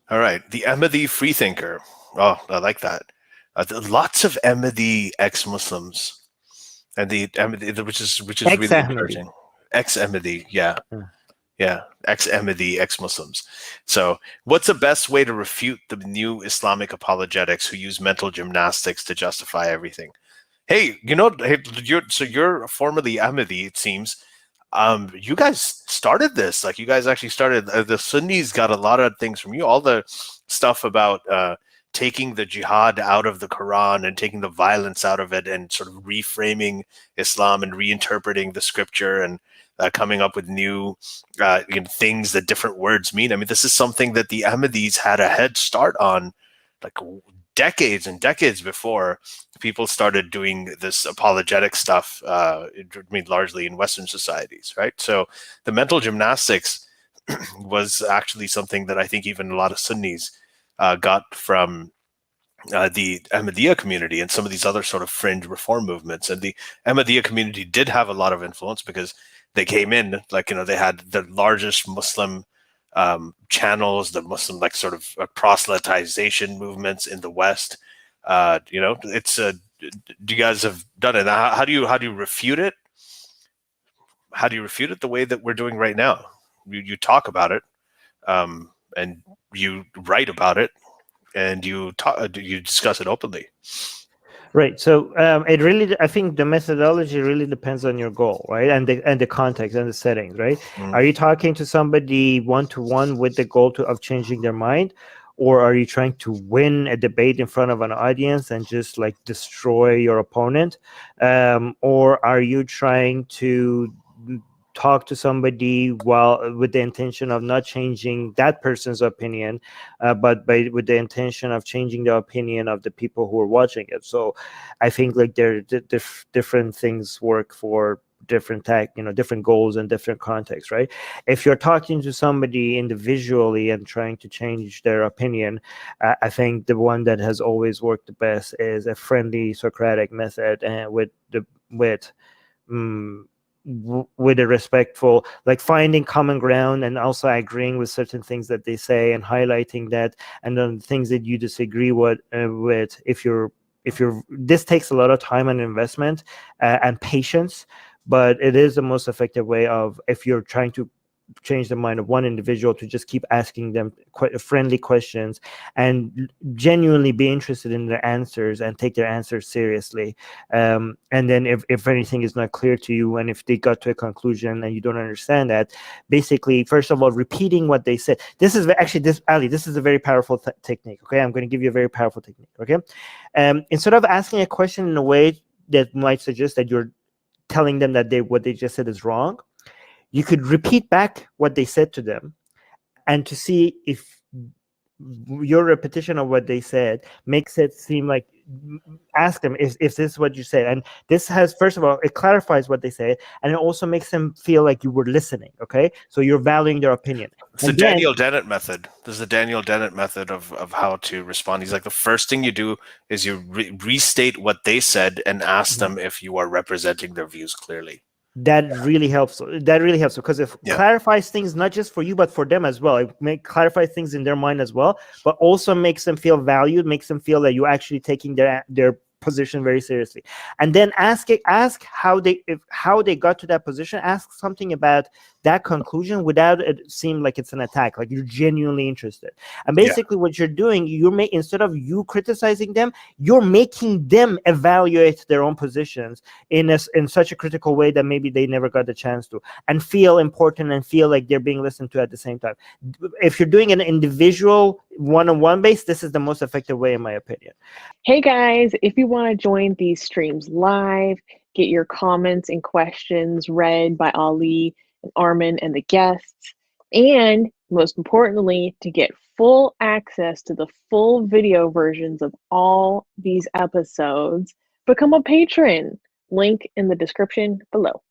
All right. The Ahmadi freethinker. Oh, I like that. Lots of Ahmadi ex-Muslims, and the Ahmadi, which is really Ex-Ahmadi. encouraging. Ex-Ahmadi, yeah. Yeah. Yeah, ex-Ahmadi, ex-Muslims. So, what's the best way to refute the new Islamic apologetics who use mental gymnastics to justify everything? Hey, you're formerly Ahmadi, it seems. You guys started this. Like, you guys actually started. The Sunnis got a lot of things from you. All the stuff about taking the jihad out of the Quran and taking the violence out of it, and sort of reframing Islam and reinterpreting the scripture, and coming up with new things that different words mean. I mean, this is something that the Ahmadis had a head start on, like decades and decades before people started doing this apologetic stuff. I mean, largely in Western societies, right? So the mental gymnastics was actually something that I think even a lot of Sunnis got from the Ahmadiyya community and some of these other sort of fringe reform movements. And the Ahmadiyya community did have a lot of influence because they came in, they had the largest Muslim channels, the Muslim sort of proselytization movements in the West. It's you guys have done it. How do you refute it? How do you refute it the way that we're doing right now? You talk about it, and you write about it, and you discuss it openly. Right. So I think the methodology really depends on your goal, right? And the context and the settings, right? Are you talking to somebody one-to-one with the goal of changing their mind? Or are you trying to win a debate in front of an audience and just destroy your opponent? Or are you trying to talk to somebody with the intention of not changing that person's opinion, but with the intention of changing the opinion of the people who are watching it? So I think different things work for different different goals and different contexts, right? If you're talking to somebody individually and trying to change their opinion, I think the one that has always worked the best is a friendly Socratic method, and with a respectful, finding common ground and also agreeing with certain things that they say and highlighting that, and then things that you disagree with, if you're this takes a lot of time and investment and patience, but it is the most effective way of, if you're trying to change the mind of one individual, to just keep asking them friendly questions and genuinely be interested in their answers and take their answers seriously. And then if anything is not clear to you, and if they got to a conclusion and you don't understand that, basically, first of all, repeating what they said. This is Ali, this is a very powerful technique. Okay, I'm going to give you a very powerful technique. Okay, instead of asking a question in a way that might suggest that you're telling them that what they just said is wrong, you could repeat back what they said to them, and to see if your repetition of what they said makes it seem like, ask them if this is what you said. And this has, first of all, it clarifies what they say, and it also makes them feel like you were listening. Okay, so you're valuing their opinion. It's the Daniel Dennett method. This is the Daniel Dennett method of how to respond. He's like, the first thing you do is you restate what they said and ask them if you are representing their views clearly. That really helps. Because it clarifies things not just for you but for them as well. It clarifies things in their mind as well, but also makes them feel valued, makes them feel that you're actually taking their position very seriously. And then ask how they got to that position. Ask something about that conclusion without it seem like it's an attack, like you're genuinely interested. And basically what you're doing, instead of you criticizing them, you're making them evaluate their own positions in such a critical way that maybe they never got the chance to, and feel important and feel like they're being listened to at the same time. If you're doing an individual one-on-one base, this is the most effective way, in my opinion. Hey guys, if you want to join these streams live, get your comments and questions read by Ali and Armin and the guests, and most importantly, to get full access to the full video versions of all these episodes, become a patron. Link in the description below.